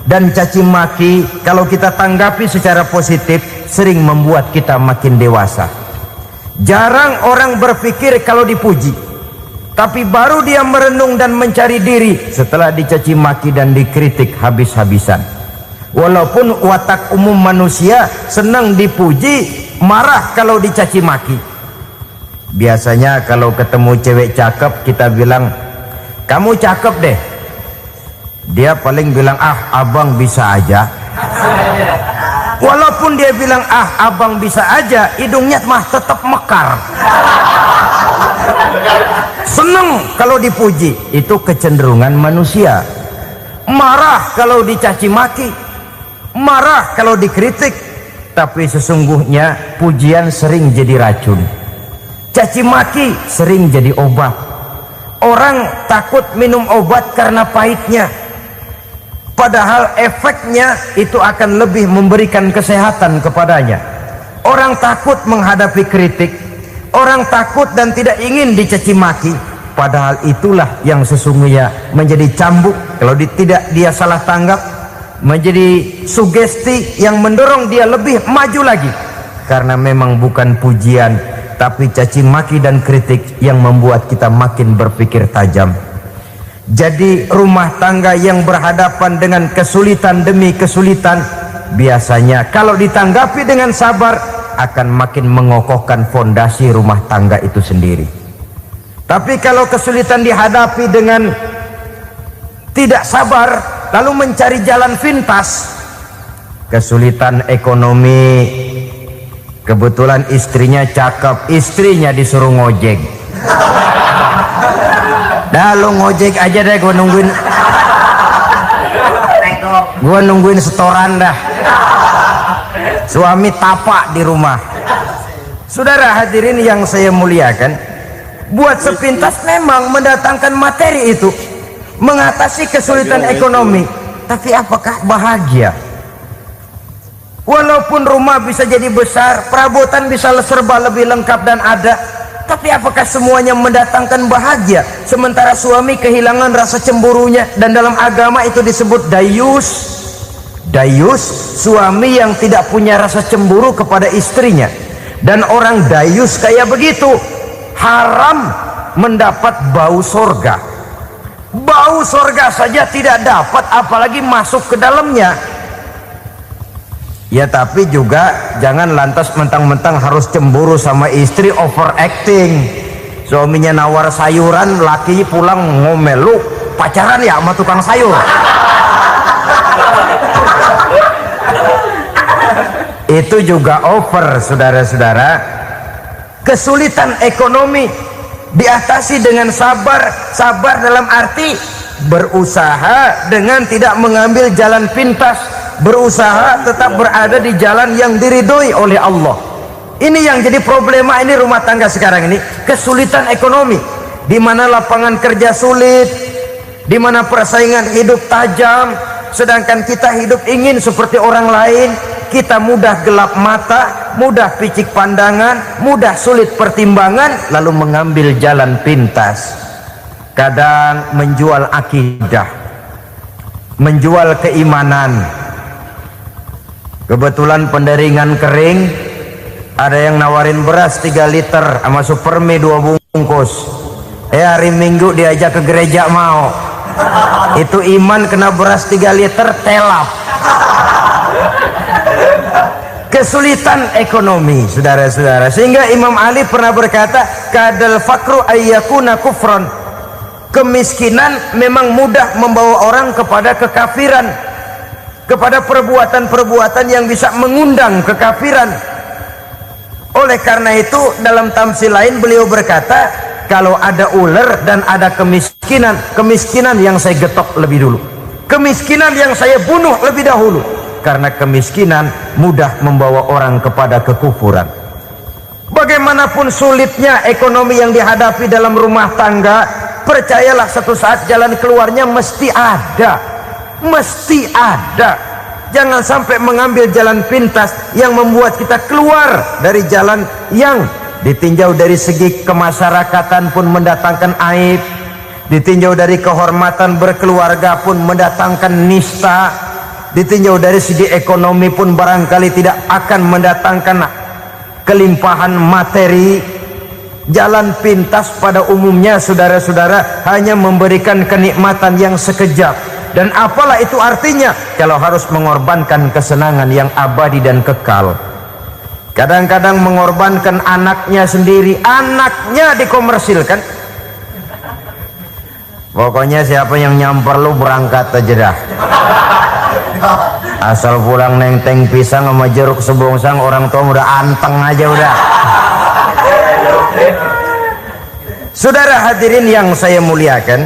dan caci maki kalau kita tanggapi secara positif sering membuat kita makin dewasa. Jarang orang berpikir kalau dipuji, tapi baru dia merenung dan mencari diri setelah dicaci maki dan dikritik habis-habisan. Walaupun watak umum manusia senang dipuji, marah kalau dicaci maki. Biasanya kalau ketemu cewek cakep, kita bilang, kamu cakep deh. Dia paling bilang, ah abang bisa aja. Walaupun dia bilang, ah abang bisa aja, hidungnya mah tetap mekar. Senang kalau dipuji, itu kecenderungan manusia. Marah kalau dicaci maki, marah kalau dikritik. Tapi sesungguhnya pujian sering jadi racun, caci maki sering jadi obat. Orang takut minum obat karena pahitnya, padahal efeknya itu akan lebih memberikan kesehatan kepadanya. Orang takut menghadapi kritik, orang takut dan tidak ingin dicaci maki, padahal itulah yang sesungguhnya menjadi cambuk kalau tidak dia salah tanggap, menjadi sugesti yang mendorong dia lebih maju lagi. Karena memang bukan pujian, tapi caci maki dan kritik yang membuat kita makin berpikir tajam. Jadi rumah tangga yang berhadapan dengan kesulitan demi kesulitan, biasanya kalau ditanggapi dengan sabar akan makin mengokohkan fondasi rumah tangga itu sendiri. Tapi kalau kesulitan dihadapi dengan tidak sabar, lalu mencari jalan pintas, kesulitan ekonomi, kebetulan istrinya cakep, istrinya disuruh ngojek. Dah lu ngojek aja deh, gua nungguin setoran dah. Suami tapak di rumah. Saudara hadirin yang saya muliakan, buat sepintas memang mendatangkan materi itu, mengatasi kesulitan ekonomi, tapi apakah bahagia? Walaupun rumah bisa jadi besar, perabotan bisa serba lebih lengkap dan ada, tapi apakah semuanya mendatangkan bahagia? Sementara suami kehilangan rasa cemburunya, dan dalam agama itu disebut dayus. Dayus, suami yang tidak punya rasa cemburu kepada istrinya. Dan orang dayus kayak begitu haram mendapat bau sorga. Bau sorga saja tidak dapat, apalagi masuk ke dalamnya. Ya tapi juga jangan lantas mentang-mentang harus cemburu sama istri, overacting. Suaminya nawar sayuran, laki pulang ngomel, lu pacaran ya sama tukang sayur. Itu juga over, saudara-saudara. Kesulitan ekonomi diatasi dengan sabar. Sabar dalam arti berusaha dengan tidak mengambil jalan pintas, berusaha tetap berada di jalan yang diridhoi oleh Allah. Ini yang jadi problema ini rumah tangga sekarang ini, kesulitan ekonomi, di mana lapangan kerja sulit, di mana persaingan hidup tajam, sedangkan kita hidup ingin seperti orang lain. Kita mudah gelap mata, mudah picik pandangan, mudah sulit pertimbangan, lalu mengambil jalan pintas. Kadang menjual akidah, menjual keimanan. Kebetulan penderingan kering, ada yang nawarin beras 3 liter sama supermi 2 bungkus. Hari Minggu diajak ke gereja mau. Itu iman kena beras 3 liter telap. Kesulitan ekonomi, saudara-saudara, sehingga Imam Ali pernah berkata, kadal fakru ayyakuna kufron. Kemiskinan memang mudah membawa orang kepada kekafiran, kepada perbuatan-perbuatan yang bisa mengundang kekafiran. Oleh karena itu dalam tamsil lain beliau berkata, kalau ada ular dan ada kemiskinan, kemiskinan yang saya getok lebih dulu, kemiskinan yang saya bunuh lebih dahulu. Karena kemiskinan mudah membawa orang kepada kekufuran. Bagaimanapun sulitnya ekonomi yang dihadapi dalam rumah tangga, percayalah satu saat jalan keluarnya mesti ada. Mesti ada. Jangan sampai mengambil jalan pintas yang membuat kita keluar dari jalan yang ditinjau dari segi kemasyarakatan pun mendatangkan aib, ditinjau dari kehormatan berkeluarga pun mendatangkan nista, ditinjau dari segi ekonomi pun barangkali tidak akan mendatangkan kelimpahan materi. Jalan pintas pada umumnya, saudara-saudara, hanya memberikan kenikmatan yang sekejap. Dan apalah itu artinya kalau harus mengorbankan kesenangan yang abadi dan kekal. Kadang-kadang mengorbankan anaknya sendiri, anaknya dikomersilkan. Pokoknya siapa yang nyamper lu berangkat aja dah. Asal pulang nenteng pisang sama jeruk sebongsang, orang tua udah anteng aja udah. Saudara hadirin yang saya muliakan,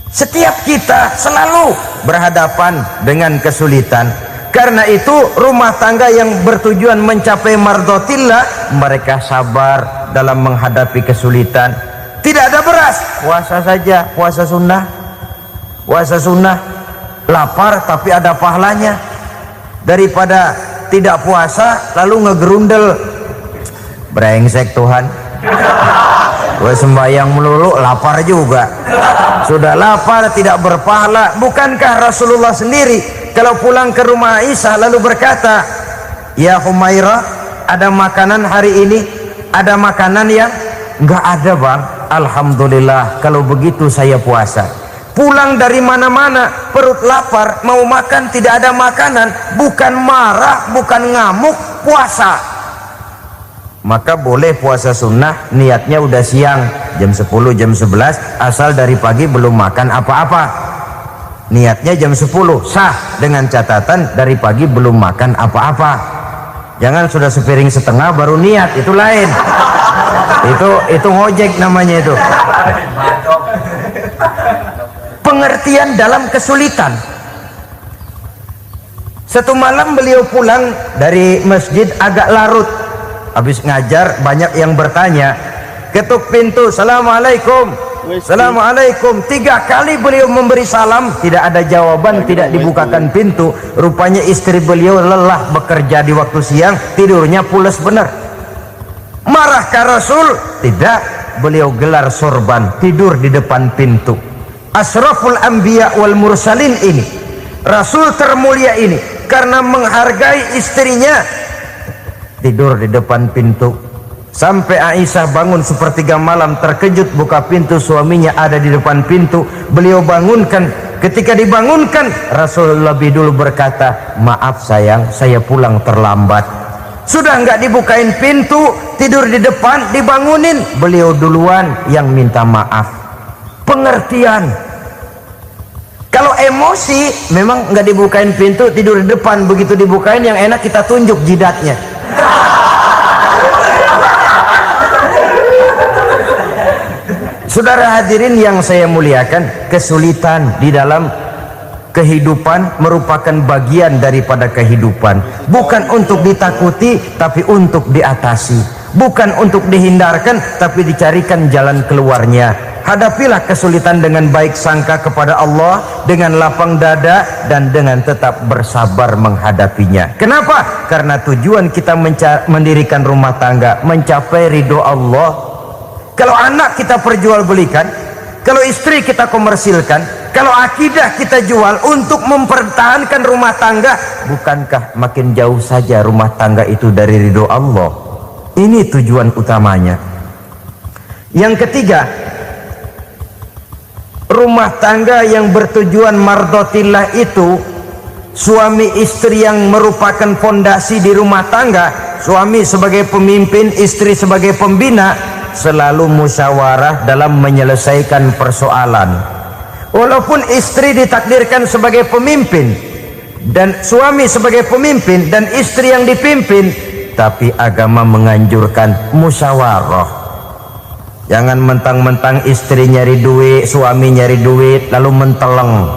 setiap kita selalu berhadapan dengan kesulitan. Karena itu rumah tangga yang bertujuan mencapai mardhatillah, mereka sabar dalam menghadapi kesulitan. Tidak ada beras, puasa saja, puasa sunnah, puasa sunnah. Lapar tapi ada pahalanya, daripada tidak puasa lalu ngegerundel. Brengsek Tuhan, gue sembahyang melulu lapar juga. Sudah lapar tidak berpahala. Bukankah Rasulullah sendiri kalau pulang ke rumah Aisyah lalu berkata, ya Humairah, ada makanan hari ini? Ada makanan yang enggak ada bang. Alhamdulillah, kalau begitu saya puasa. Pulang dari mana-mana perut lapar, mau makan tidak ada makanan, bukan marah, bukan ngamuk, puasa. Maka boleh puasa sunnah, niatnya udah siang, jam 10, jam 11, asal dari pagi belum makan apa-apa. Niatnya jam 10, sah, dengan catatan dari pagi belum makan apa-apa. Jangan sudah sepiring setengah baru niat, itu lain. Itu ngojek namanya itu. Pengertian dalam kesulitan. Satu malam beliau pulang dari masjid agak larut, habis ngajar banyak yang bertanya, ketuk pintu, assalamualaikum, Assalamualaikum. 3 kali beliau memberi salam, tidak ada jawaban, tidak dibukakan pintu. Rupanya istri beliau lelah bekerja di waktu siang, tidurnya pules benar. Marahkah Rasul? Tidak. Beliau gelar sorban, tidur di depan pintu. Asraful anbiya wal mursalin ini, Rasul termulia ini, karena menghargai istrinya, tidur di depan pintu. Sampai Aisyah bangun sepertiga malam, terkejut buka pintu, suaminya ada di depan pintu. Beliau bangunkan. Ketika dibangunkan, Rasul lebih dulu berkata, maaf sayang, saya pulang terlambat. Sudah nggak dibukain pintu, tidur di depan, dibangunin, beliau duluan yang minta maaf. Pengertian. Kalau emosi, memang nggak dibukain pintu, tidur di depan. Begitu dibukain, yang enak kita tunjuk jidatnya. Saudara hadirin yang saya muliakan, kesulitan di dalam kehidupan merupakan bagian daripada kehidupan. Bukan untuk ditakuti, tapi untuk diatasi. Bukan untuk dihindarkan, tapi dicarikan jalan keluarnya. Hadapilah kesulitan dengan baik sangka kepada Allah, dengan lapang dada, dan dengan tetap bersabar menghadapinya. Kenapa? Karena tujuan kita mendirikan rumah tangga, mencapai ridho Allah. Kalau anak kita perjualbelikan, kalau istri kita komersilkan, kalau akidah kita jual untuk mempertahankan rumah tangga, bukankah makin jauh saja rumah tangga itu dari ridho Allah? Ini tujuan utamanya. Yang ketiga, rumah tangga yang bertujuan mardotillah itu, suami istri yang merupakan fondasi di rumah tangga, suami sebagai pemimpin, istri sebagai pembina, selalu musyawarah dalam menyelesaikan persoalan. Walaupun istri ditakdirkan sebagai pemimpin dan suami sebagai pemimpin dan istri yang dipimpin, tapi agama menganjurkan musyawarah. Jangan mentang-mentang istri nyari duit, suami nyari duit, lalu menteleng.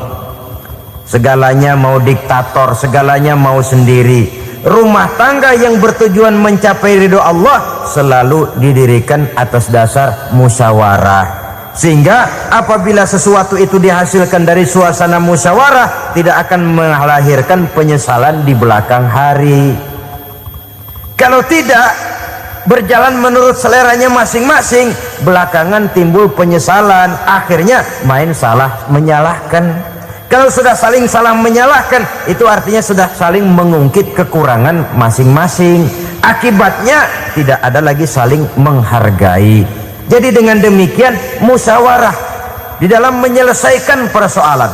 Segalanya mau diktator, segalanya mau sendiri. Rumah tangga yang bertujuan mencapai ridho Allah selalu didirikan atas dasar musyawarah. Sehingga apabila sesuatu itu dihasilkan dari suasana musyawarah, tidak akan melahirkan penyesalan di belakang hari. Kalau tidak berjalan menurut seleranya masing-masing, belakangan timbul penyesalan, akhirnya main salah menyalahkan. Kalau sudah saling salah menyalahkan, itu artinya sudah saling mengungkit kekurangan masing-masing. Akibatnya tidak ada lagi saling menghargai. Jadi dengan demikian musyawarah di dalam menyelesaikan persoalan,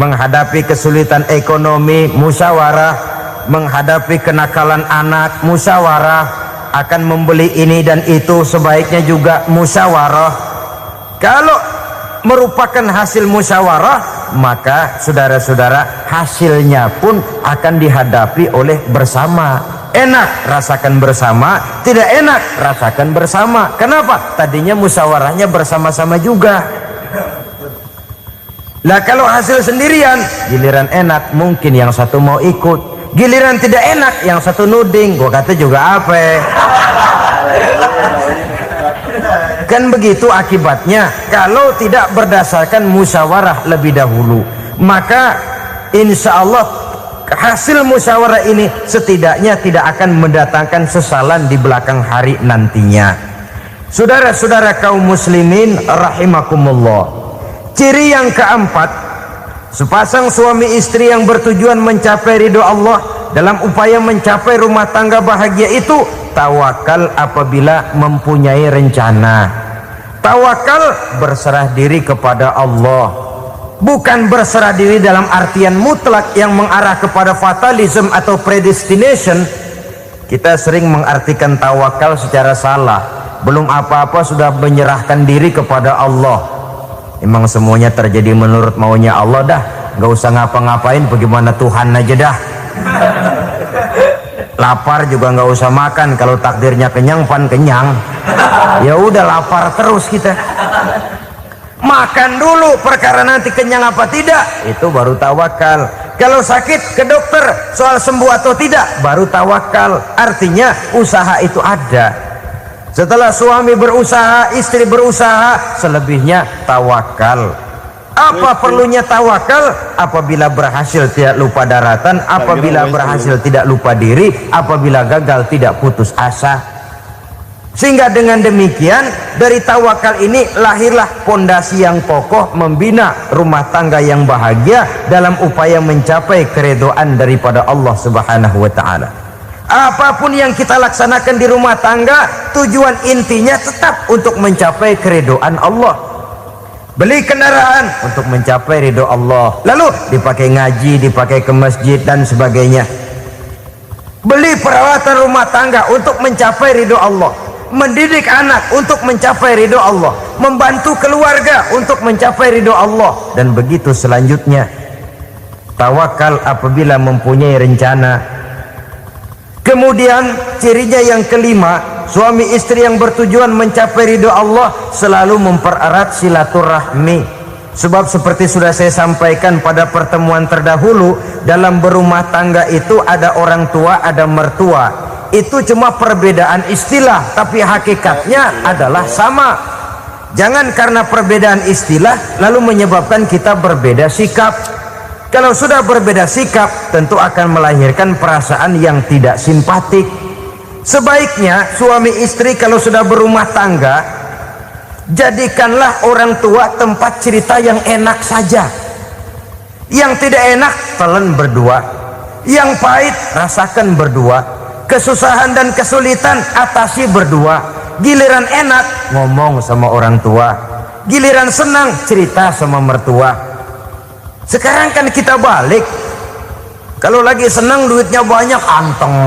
menghadapi kesulitan ekonomi, musyawarah, menghadapi kenakalan anak, musyawarah, akan membeli ini dan itu sebaiknya juga musyawarah. Kalau merupakan hasil musyawarah, maka saudara-saudara hasilnya pun akan dihadapi oleh bersama. Enak rasakan bersama, tidak enak rasakan bersama. Kenapa? Tadinya musyawarahnya bersama-sama juga. Lah kalau hasil sendirian, giliran enak mungkin yang satu mau ikut, giliran tidak enak yang satu nuding, gua kata juga apa? Kan begitu akibatnya kalau tidak berdasarkan musyawarah lebih dahulu. Maka insya Allah hasil musyawarah ini setidaknya tidak akan mendatangkan sesalan di belakang hari nantinya. Saudara-saudara kaum muslimin rahimakumullah, ciri yang keempat, sepasang suami istri yang bertujuan mencapai ridho Allah dalam upaya mencapai rumah tangga bahagia itu tawakal apabila mempunyai rencana. Tawakal berserah diri kepada Allah, bukan berserah diri dalam artian mutlak yang mengarah kepada fatalism atau predestination. Kita sering mengartikan tawakal secara salah. Belum apa-apa sudah menyerahkan diri kepada Allah. Emang semuanya terjadi menurut maunya Allah dah, nggak usah ngapa-ngapain, bagaimana Tuhan aja dah. Lapar juga nggak usah makan, kalau takdirnya kenyang pan kenyang. Ya udah lapar terus kita. Makan dulu, perkara nanti kenyang apa tidak itu baru tawakal. Kalau sakit ke dokter, soal sembuh atau tidak baru tawakal. Artinya usaha itu ada. Setelah suami berusaha, istri berusaha, selebihnya tawakal. Apa perlunya tawakal? Apabila berhasil tidak lupa daratan, apabila berhasil tidak lupa diri, apabila gagal tidak putus asa. Sehingga dengan demikian dari tawakal ini lahirlah pondasi yang kokoh membina rumah tangga yang bahagia dalam upaya mencapai keridhaan daripada Allah Subhanahu wa taala. Apapun yang kita laksanakan di rumah tangga, tujuan intinya tetap untuk mencapai keridhaan Allah. Beli kendaraan untuk mencapai ridho Allah, lalu dipakai ngaji, dipakai ke masjid dan sebagainya. Beli peralatan rumah tangga untuk mencapai ridho Allah, mendidik anak untuk mencapai ridho Allah, membantu keluarga untuk mencapai ridho Allah, dan begitu selanjutnya. Tawakal apabila mempunyai rencana. Kemudian cirinya yang kelima, suami istri yang bertujuan mencapai ridho Allah selalu mempererat silaturahmi. Sebab seperti sudah saya sampaikan pada pertemuan terdahulu, dalam berumah tangga itu ada orang tua, ada mertua. Itu cuma perbedaan istilah, tapi hakikatnya adalah sama. Jangan karena perbedaan istilah lalu menyebabkan kita berbeda sikap. Kalau sudah berbeda sikap, tentu akan melahirkan perasaan yang tidak simpatik. Sebaiknya suami istri kalau sudah berumah tangga, jadikanlah orang tua tempat cerita yang enak saja. Yang tidak enak telan berdua, yang pahit rasakan berdua, kesusahan dan kesulitan atasi berdua. Giliran enak ngomong sama orang tua, giliran senang cerita sama mertua. Sekarang kan kita balik, kalau lagi senang duitnya banyak, anteng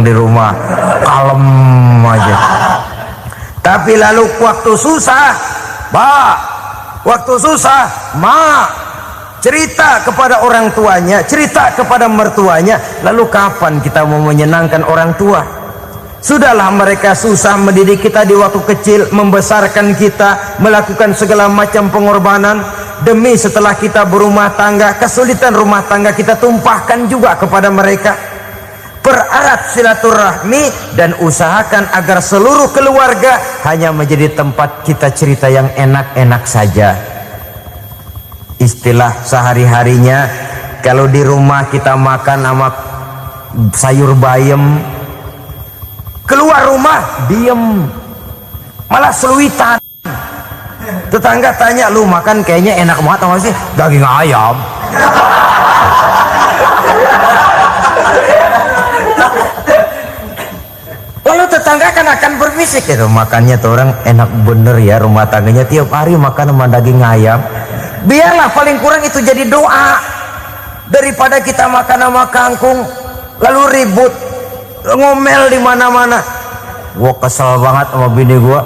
di rumah, kalem aja. Tapi lalu waktu susah, waktu susah, cerita kepada orang tuanya, cerita kepada mertuanya. Lalu kapan kita mau menyenangkan orang tua? Sudahlah mereka susah mendidik kita di waktu kecil, membesarkan kita, melakukan segala macam pengorbanan. Demi setelah kita berumah tangga, kesulitan rumah tangga kita tumpahkan juga kepada mereka. Pererat silaturahmi dan usahakan agar seluruh keluarga hanya menjadi tempat kita cerita yang enak-enak saja. Istilah sehari-harinya, kalau di rumah kita makan sama sayur bayam, keluar rumah diem, malah seluitan. Tetangga tanya, lu makan kayaknya enak banget apa sih? Daging ayam. Lalu tetangga kan akan berbisik, itu makannya tuh orang enak bener ya, rumah tangganya tiap hari makan sama daging ayam. Biarlah paling kurang itu jadi doa, daripada kita makan sama kangkung lalu ribut ngomel di mana-mana. Gua kesel banget sama bini gua,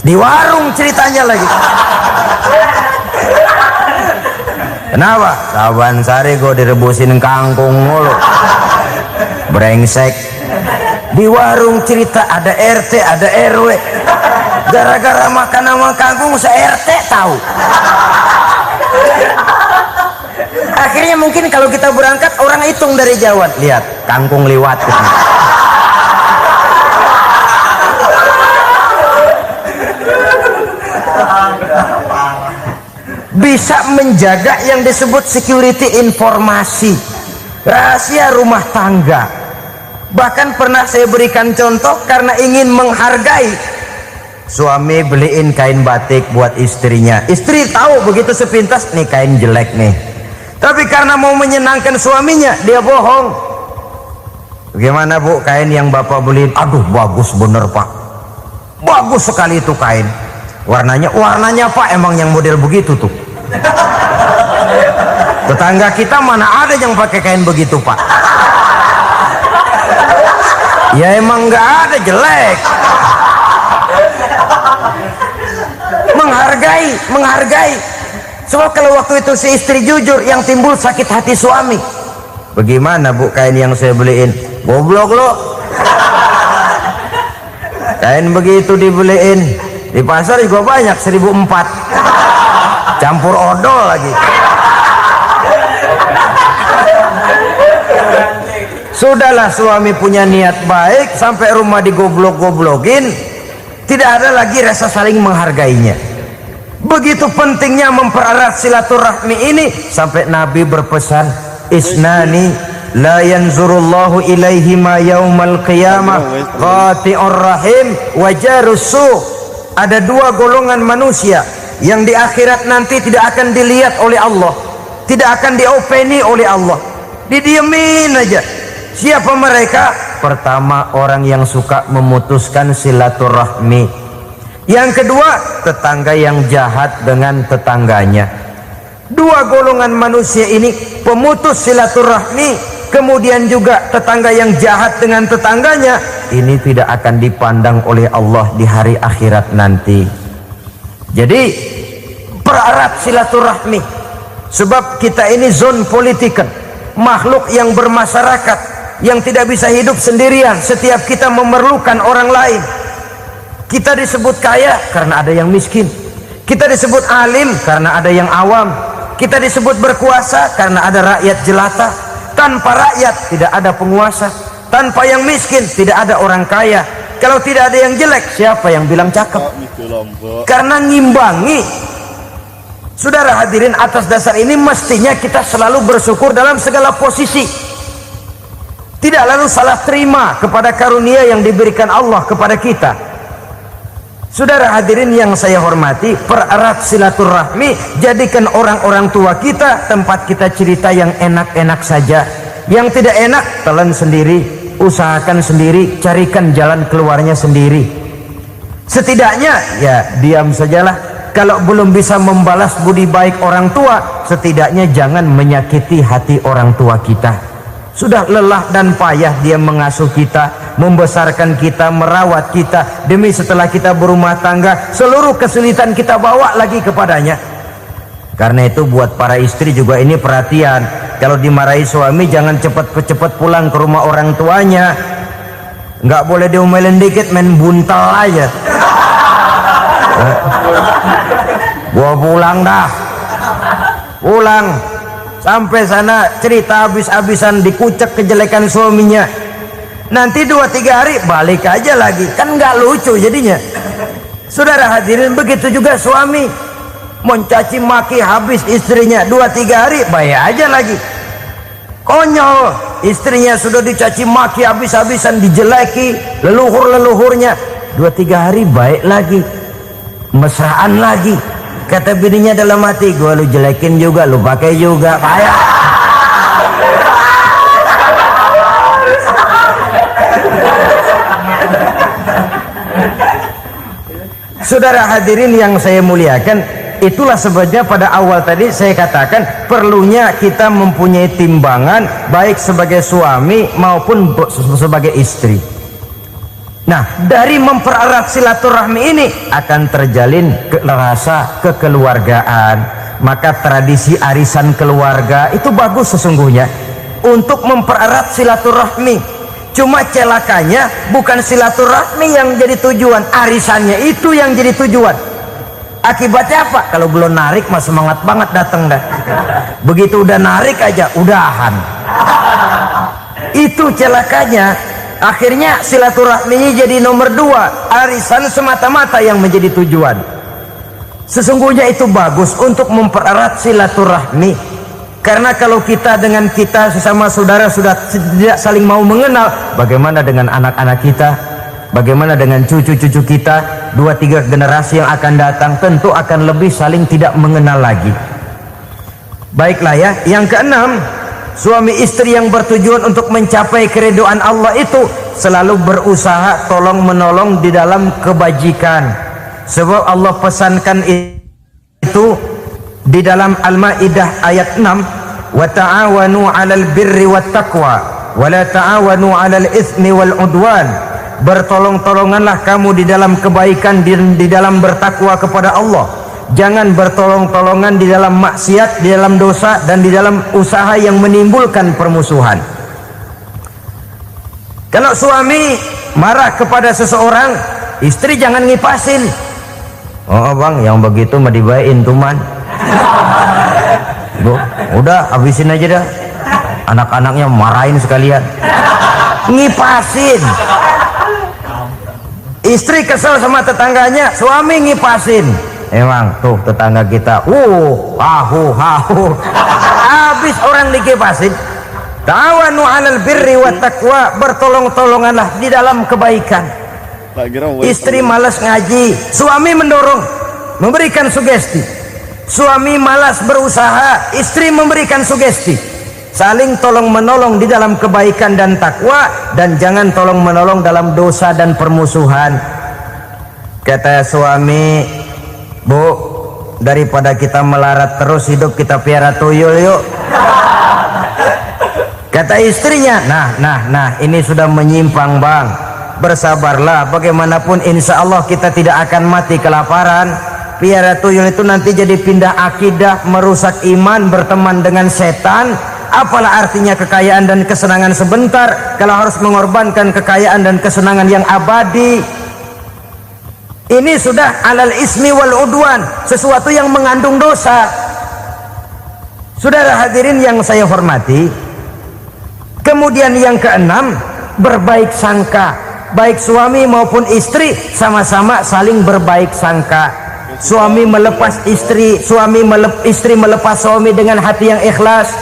di warung ceritanya lagi. Kenapa? Saban sari gue direbusin kangkung mulu, brengsek. Di warung cerita ada RT, ada RW. Gara-gara makan sama kangkung se-RT tahu. Akhirnya mungkin kalau kita berangkat orang hitung dari jauh, lihat kangkung liwat gitu. Bisa menjaga yang disebut security informasi, rahasia rumah tangga. Bahkan pernah saya berikan contoh karena ingin menghargai. Suami beliin kain batik buat istrinya, istri tahu begitu sepintas nih kain jelek nih, tapi karena mau menyenangkan suaminya dia bohong. Bagaimana bu kain yang bapak beliin? Aduh bagus bener pak, bagus sekali itu kain. Warnanya pak emang yang model begitu tuh. Tetangga kita mana ada yang pakai kain begitu pak? Ya emang nggak ada, jelek. Menghargai. Soal kalau waktu itu si istri jujur, yang timbul sakit hati suami. Bagaimana bu kain yang saya beliin? Goblok lo. Kain begitu dibeliin di pasar juga banyak 1.400, campur odol lagi. Sudahlah suami punya niat baik, sampai rumah digoblok-goblokin, tidak ada lagi rasa saling menghargainya. Begitu pentingnya mempererat silaturahmi ini, sampai Nabi berpesan, isnani la yanzurullahu ilaihima yaumal qiyamah qati'ur rahim wa jarus su'. Ada dua golongan manusia yang di akhirat nanti tidak akan dilihat oleh Allah, tidak akan diopeni oleh Allah, didiemin aja. Siapa mereka? Pertama, orang yang suka memutuskan silaturahmi. Yang kedua, tetangga yang jahat dengan tetangganya. Dua golongan manusia ini, pemutus silaturahmi, kemudian juga tetangga yang jahat dengan tetangganya, ini tidak akan dipandang oleh Allah di hari akhirat nanti. Jadi pererat silaturahmi, sebab kita ini zon politikan, makhluk yang bermasyarakat, yang tidak bisa hidup sendirian. Setiap kita memerlukan orang lain. Kita disebut kaya karena ada yang miskin, kita disebut alim karena ada yang awam, kita disebut berkuasa karena ada rakyat jelata. Tanpa rakyat tidak ada penguasa, tanpa yang miskin tidak ada orang kaya. Kalau tidak ada yang jelek, siapa yang bilang cakep? Karena ngimbangi. Saudara hadirin, atas dasar ini mestinya kita selalu bersyukur dalam segala posisi, tidak lalu salah terima kepada karunia yang diberikan Allah kepada kita. Saudara hadirin yang saya hormati, pererat silaturahmi, jadikan orang-orang tua kita tempat kita cerita yang enak-enak saja. Yang tidak enak, telan sendiri, usahakan sendiri, carikan jalan keluarnya sendiri. Setidaknya ya diam sajalah. Kalau belum bisa membalas budi baik orang tua, setidaknya jangan menyakiti hati orang tua kita. Sudah lelah dan payah dia mengasuh kita, membesarkan kita, merawat kita, demi setelah kita berumah tangga, seluruh kesulitan kita bawa lagi kepadanya. Karena itu buat para istri juga ini perhatian, kalau dimarahi suami jangan cepat-cepat pulang ke rumah orang tuanya. Nggak boleh diomelin dikit, main buntal aja. Gua pulang dah, pulang. Sampai sana cerita habis-habisan, dikucek kejelekan suaminya. Nanti 2-3 hari balik aja lagi, kan nggak lucu jadinya. Saudara hadirin, begitu juga suami mencaci maki habis istrinya, 2-3 hari baik aja lagi. Konyol, istrinya sudah dicaci maki habis-habisan, dijeleki leluhur-leluhurnya, 2-3 hari baik lagi, mesraan lagi. Kata bininya dalam hati, gua lu jelekin juga, lu pakai juga, payah. Saudara hadirin yang saya muliakan, itulah sebabnya pada awal tadi saya katakan perlunya kita mempunyai timbangan baik sebagai suami maupun sebagai istri. Nah, dari mempererat silaturahmi ini akan terjalin rasa kekeluargaan. Maka tradisi arisan keluarga itu bagus sesungguhnya untuk mempererat silaturahmi. Cuma celakanya bukan silaturahmi yang jadi tujuan, arisannya itu yang jadi tujuan. Akibatnya apa? Kalau belum narik mah semangat banget datang dah. Begitu udah narik aja udahan. Itu celakanya. Akhirnya silaturahmi jadi nomor 2, arisan semata-mata yang menjadi tujuan. Sesungguhnya itu bagus untuk mempererat silaturahmi. Karena kalau kita dengan kita sesama saudara sudah tidak saling mau mengenal, bagaimana dengan anak-anak kita? Bagaimana dengan cucu-cucu kita? 2-3 generasi yang akan datang tentu akan lebih saling tidak mengenal lagi. Baiklah ya, yang keenam, suami istri yang bertujuan untuk mencapai keridhaan Allah itu selalu berusaha tolong menolong di dalam kebajikan. Sebab Allah pesankan itu di dalam Al-Maidah ayat 6, wa ta'awanu 'alal birri wat taqwa wa la ta'awanu 'alal itsmi wal 'udwan. Bertolong-tolonganlah kamu di dalam kebaikan, di dalam bertakwa kepada Allah. Jangan bertolong-tolongan di dalam maksiat, di dalam dosa, dan di dalam usaha yang menimbulkan permusuhan. Kalau suami marah kepada seseorang, istri jangan ngipasin. Oh bang, yang begitu mah dibayain tuman. Bu, udah habisin aja dah. anak-anaknya marahin sekalian. Ngipasin. Istri kesel sama tetangganya, suami ngipasin. Emang tuh tetangga kita, hahu. Habis orang dikipasin. Ta'awanu 'alal birri wat taqwa, bertolong-tolonganlah di dalam kebaikan. Istri malas ngaji, suami mendorong, memberikan sugesti. Suami malas berusaha, istri memberikan sugesti. Saling tolong menolong di dalam kebaikan dan takwa, dan jangan tolong menolong dalam dosa dan permusuhan. Kata suami, Bu, daripada kita melarat terus hidup, kita piara tuyul yuk. Kata istrinya, nah ini sudah menyimpang bang, bersabarlah, bagaimanapun insya Allah kita tidak akan mati kelaparan. Piara tuyul itu nanti jadi pindah akidah, merusak iman, berteman dengan setan. Apalah artinya kekayaan dan kesenangan sebentar kalau harus mengorbankan kekayaan dan kesenangan yang abadi. Ini sudah alal ismi wal udwan, sesuatu yang mengandung dosa. Saudara hadirin yang saya hormati, kemudian yang keenam, berbaik sangka. Baik suami maupun istri sama-sama saling berbaik sangka. Suami melepas istri, istri melepas suami dengan hati yang ikhlas.